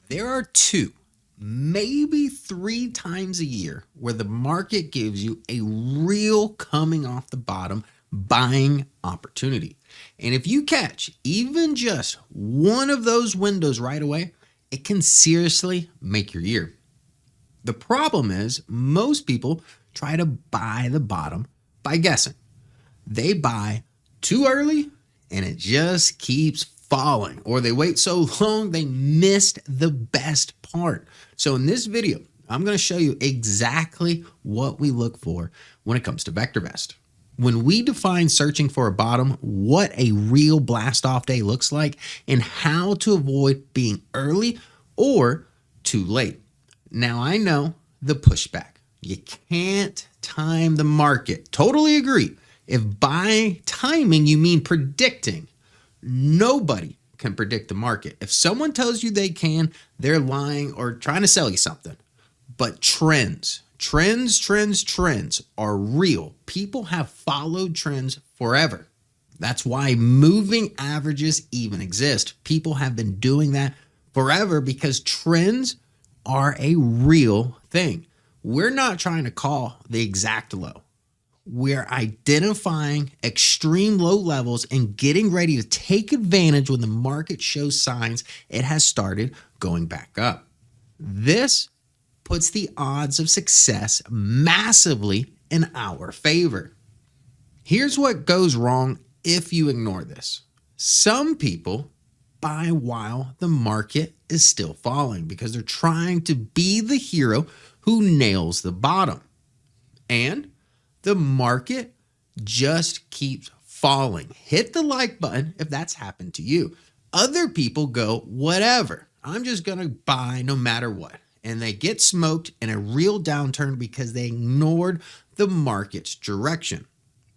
There are two, maybe three times a year where the market gives you a real coming off the bottom buying opportunity. And if you catch even just one of those windows right away, it can seriously make your year. The problem is most people try to buy the bottom by guessing. They buy too early and it just keeps falling, or they wait so long they missed the best part. So in this video, I'm going to show you exactly what we look for when it comes to VectorVest. When we define searching for a bottom, what a real blast off day looks like, and how to avoid being early or too late. Now I know the pushback. You can't time the market. Totally agree. If by timing you mean predicting, nobody can predict the market. If someone tells you they can, they're lying or trying to sell you something. But trends are real. People have followed trends forever. That's why moving averages even exist. People have been doing that forever because trends are a real thing. We're not trying to call the exact low. We're identifying extreme low levels and getting ready to take advantage when the market shows signs it has started going back up. This puts the odds of success massively in our favor. Here's what goes wrong if you ignore this. Some people buy while the market is still falling because they're trying to be the hero who nails the bottom. And the market just keeps falling. Hit the like button if that's happened to you. Other people go, whatever, I'm just going to buy no matter what. And they get smoked in a real downturn because they ignored the market's direction.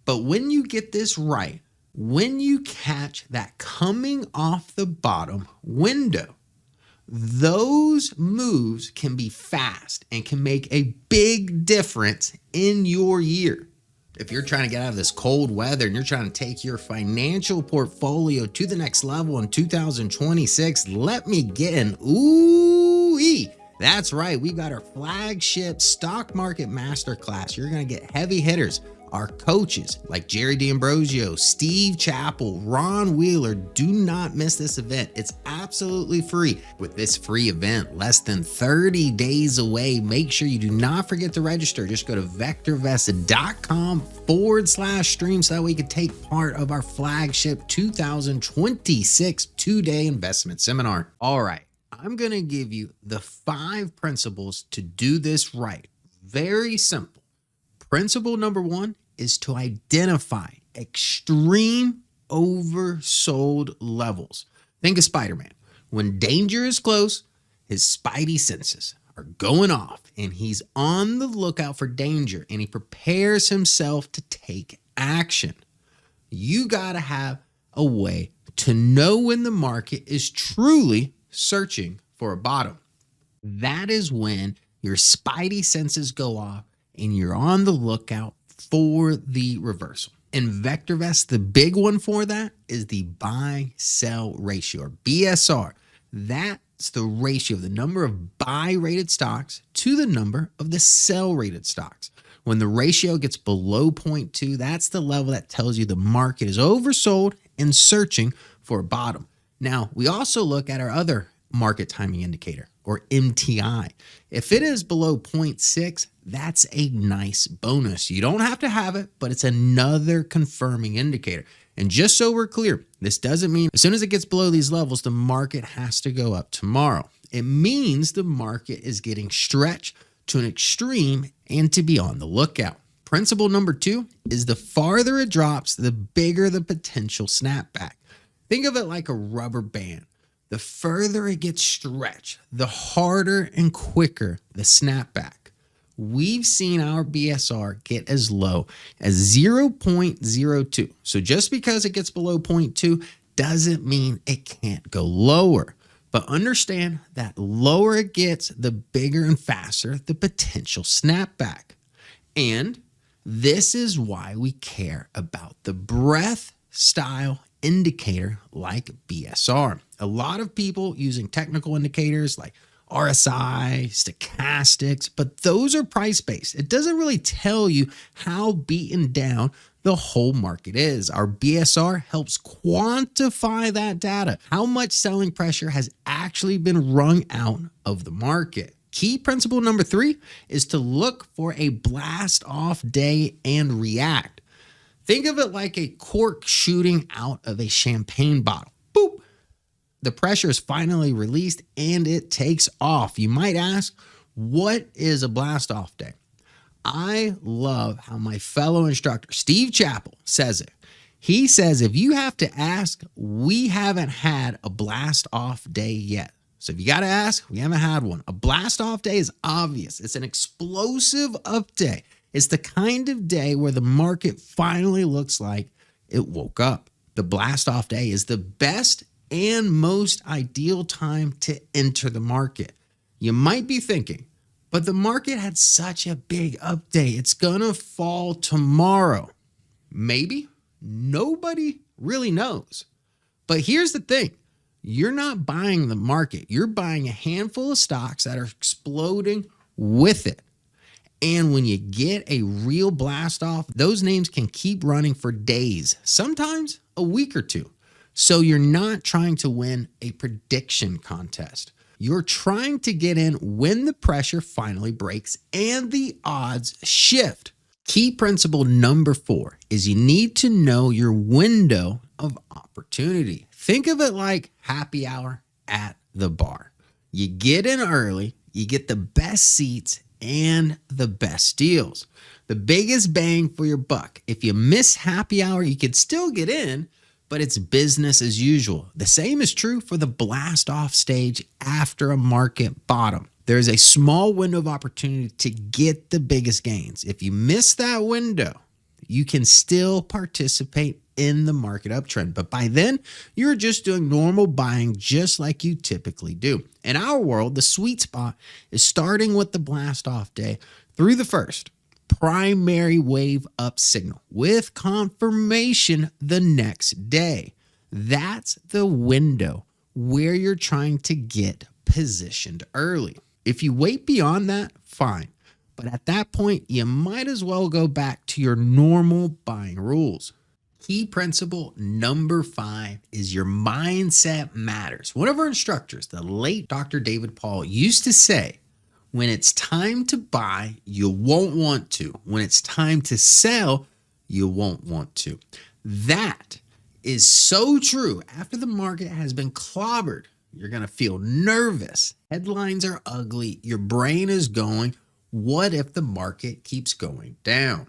But when you get this right, when you catch that coming off the bottom window, those moves can be fast and can make a big difference in your year. If you're trying to get out of this cold weather and you're trying to take your financial portfolio to the next level in 2026, let me get an ooh-ee. That's right, we've got our flagship stock market masterclass. You're going to get heavy hitters. Our coaches like Jerry D'Ambrosio, Steve Chappell, Ron Wheeler. Do not miss this event. It's absolutely free. With this free event less than 30 days away, make sure you do not forget to register. Just go to vectorvest.com/stream so that way you can take part of our flagship 2026 two-day investment seminar. All right, I'm going to give you the 5 principles to do this right. Very simple. Principle number 1 is to identify extreme oversold levels. Think of Spider-Man. When danger is close, his spidey senses are going off and he's on the lookout for danger and he prepares himself to take action. You got to have a way to know when the market is truly searching for a bottom. That is when your spidey senses go off and you're on the lookout for the reversal. In VectorVest, the big one for that is the buy-sell ratio, or BSR. That's the ratio of the number of buy-rated stocks to the number of the sell-rated stocks. When the ratio gets below 0.2, that's the level that tells you the market is oversold and searching for a bottom. Now, we also look at our other market timing indicator, or MTI. If it is below 0.6, that's a nice bonus. You don't have to have it, but it's another confirming indicator. And just so we're clear, this doesn't mean as soon as it gets below these levels, the market has to go up tomorrow. It means the market is getting stretched to an extreme and to be on the lookout. Principle number 2 is the farther it drops, the bigger the potential snapback. Think of it like a rubber band. The further it gets stretched, the harder and quicker the snapback. We've seen our BSR get as low as 0.02. So just because it gets below 0.2 doesn't mean it can't go lower. But understand that lower it gets, the bigger and faster the potential snapback. And this is why we care about the breadth style indicator like BSR. A lot of people using technical indicators like RSI, stochastics, but those are price-based. It doesn't really tell you how beaten down the whole market is. Our BSR helps quantify that data, how much selling pressure has actually been wrung out of the market. Key principle number 3 is to look for a blast off day and react. Think of it like a cork shooting out of a champagne bottle. Boop. The pressure is finally released and it takes off. You might ask, what is a blast off day? I love how my fellow instructor, Steve Chappell, says it. He says, if you have to ask, we haven't had a blast off day yet. So if you got to ask, we haven't had one. A blast off day is obvious. It's an explosive up day. It's the kind of day where the market finally looks like it woke up. The blast off day is the best and most ideal time to enter the market. You might be thinking, but the market had such a big up day. It's going to fall tomorrow. Maybe. Nobody really knows. But here's the thing. You're not buying the market. You're buying a handful of stocks that are exploding with it. And when you get a real blast off, those names can keep running for days, sometimes a week or two. So you're not trying to win a prediction contest. You're trying to get in when the pressure finally breaks and the odds shift. Key principle number 4 is you need to know your window of opportunity. Think of it like happy hour at the bar. You get in early, you get the best seats and the best deals. The biggest bang for your buck. If you miss happy hour, you could still get in, but it's business as usual. The same is true for the blast off stage after a market bottom. There's a small window of opportunity to get the biggest gains. If you miss that window, you can still participate in the market uptrend. But by then, you're just doing normal buying just like you typically do. In our world, the sweet spot is starting with the blast off day through the first primary wave up signal with confirmation the next day. That's the window where you're trying to get positioned early. If you wait beyond that, fine. But at that point, you might as well go back to your normal buying rules. Key principle number 5 is your mindset matters. One of our instructors, the late Dr. David Paul, used to say, when it's time to buy, you won't want to. When it's time to sell, you won't want to. That is so true. After the market has been clobbered, you're going to feel nervous. Headlines are ugly. Your brain is going, what if the market keeps going down?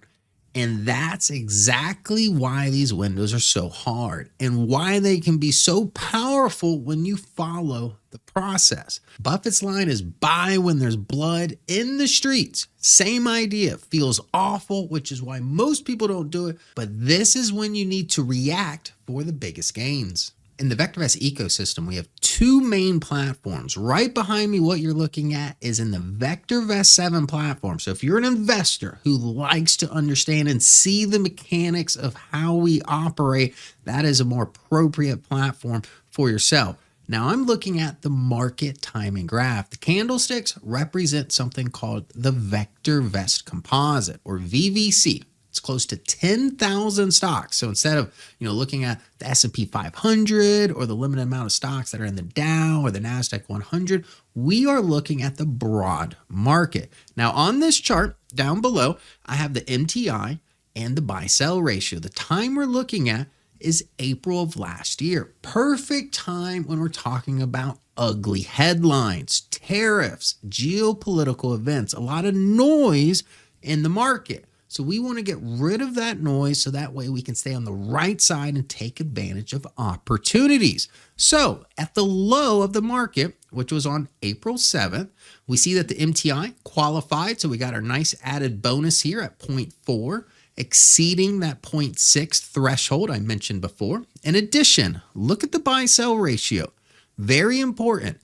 And that's exactly why these windows are so hard and why they can be so powerful when you follow the process. Buffett's line is buy when there's blood in the streets. Same idea. Feels awful, which is why most people don't do it. But this is when you need to react for the biggest gains. In the VectorVest ecosystem, we have 2 main platforms. Right behind me, what you're looking at is in the VectorVest 7 platform. So if you're an investor who likes to understand and see the mechanics of how we operate, that is a more appropriate platform for yourself. Now I'm looking at the market timing graph. The candlesticks represent something called the VectorVest composite, or VVC. It's close to 10,000 stocks. So instead of, looking at the S&P 500 or the limited amount of stocks that are in the Dow or the NASDAQ 100, we are looking at the broad market. Now on this chart down below, I have the MTI and the buy-sell ratio. The time we're looking at is April of last year. Perfect time when we're talking about ugly headlines, tariffs, geopolitical events, a lot of noise in the market. So we want to get rid of that noise so that way we can stay on the right side and take advantage of opportunities. So at the low of the market, which was on April 7th, we see that the MTI qualified. So we got our nice added bonus here at 0.4, exceeding that 0.6 threshold I mentioned before. In addition, look at the buy-sell ratio. Very important.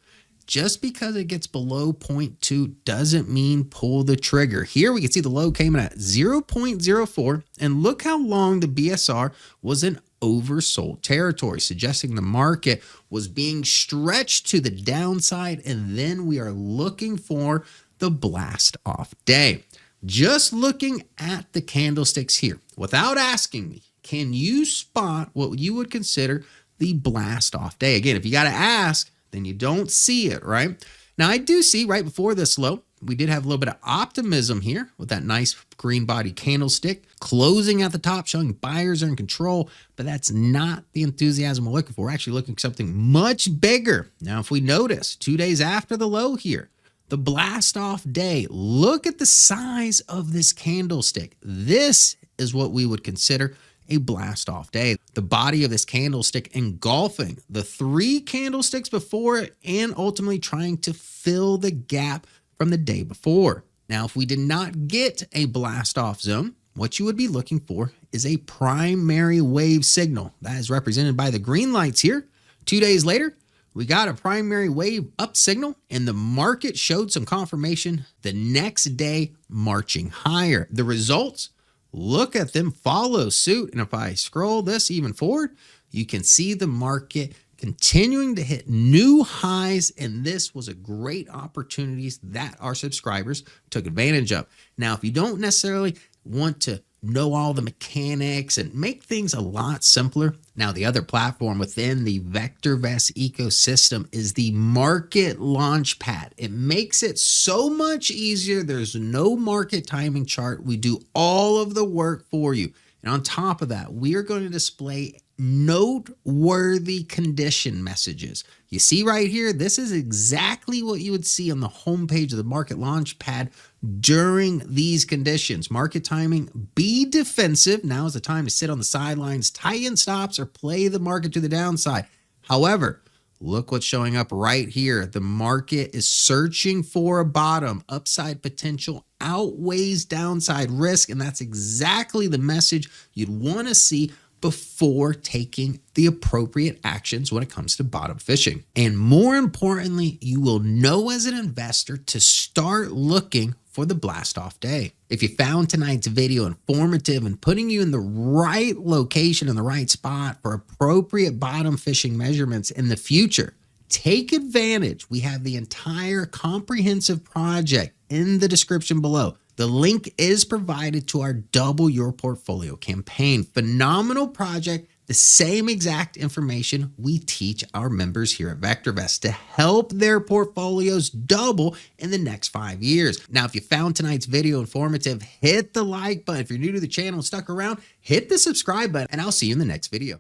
Just because it gets below 0.2 doesn't mean pull the trigger. Here we can see the low came in at 0.04, and look how long the BSR was an oversold territory, suggesting the market was being stretched to the downside. And then we are looking for the blast off day. Just looking at the candlesticks here, without asking me, can you spot what you would consider the blast off day? Again, if you got to ask, then you don't see it, right? Now, I do see right before this low, we did have a little bit of optimism here with that nice green body candlestick closing at the top, showing buyers are in control, but that's not the enthusiasm we're looking for. We're actually looking for something much bigger. Now, if we notice 2 days after the low here, the blast off day, look at the size of this candlestick. This is what we would consider a blast off day. The body of this candlestick engulfing the 3 candlesticks before it and ultimately trying to fill the gap from the day before. Now, if we did not get a blast off zone, what you would be looking for is a primary wave signal. That is represented by the green lights here. 2 days later, we got a primary wave up signal and the market showed some confirmation the next day marching higher. The results, look at them follow suit. And if I scroll this even forward, you can see the market continuing to hit new highs. And this was a great opportunity that our subscribers took advantage of. Now, if you don't necessarily want to know all the mechanics and make things a lot simpler, now the other platform within the VectorVest ecosystem is the Market Launchpad. It makes it so much easier. There's no market timing chart. We do all of the work for you. And on top of that, we are going to display noteworthy condition messages. You see right here, this is exactly what you would see on the homepage of the Market Launchpad during these conditions. Market timing, be defensive. Now is the time to sit on the sidelines, tighten stops, or play the market to the downside. However, look what's showing up right here. The market is searching for a bottom. Upside potential outweighs downside risk, and that's exactly the message you'd want to see before taking the appropriate actions when it comes to bottom fishing. And more importantly, you will know as an investor to start looking for the blast off day. If you found tonight's video informative and putting you in the right location in the right spot for appropriate bottom fishing measurements in the future, take advantage. We have the entire comprehensive project in the description below. The link is provided to our Double Your Portfolio campaign. Phenomenal project. The same exact information we teach our members here at VectorVest to help their portfolios double in the next 5 years. Now, if you found tonight's video informative, hit the like button. If you're new to the channel and stuck around, hit the subscribe button, and I'll see you in the next video.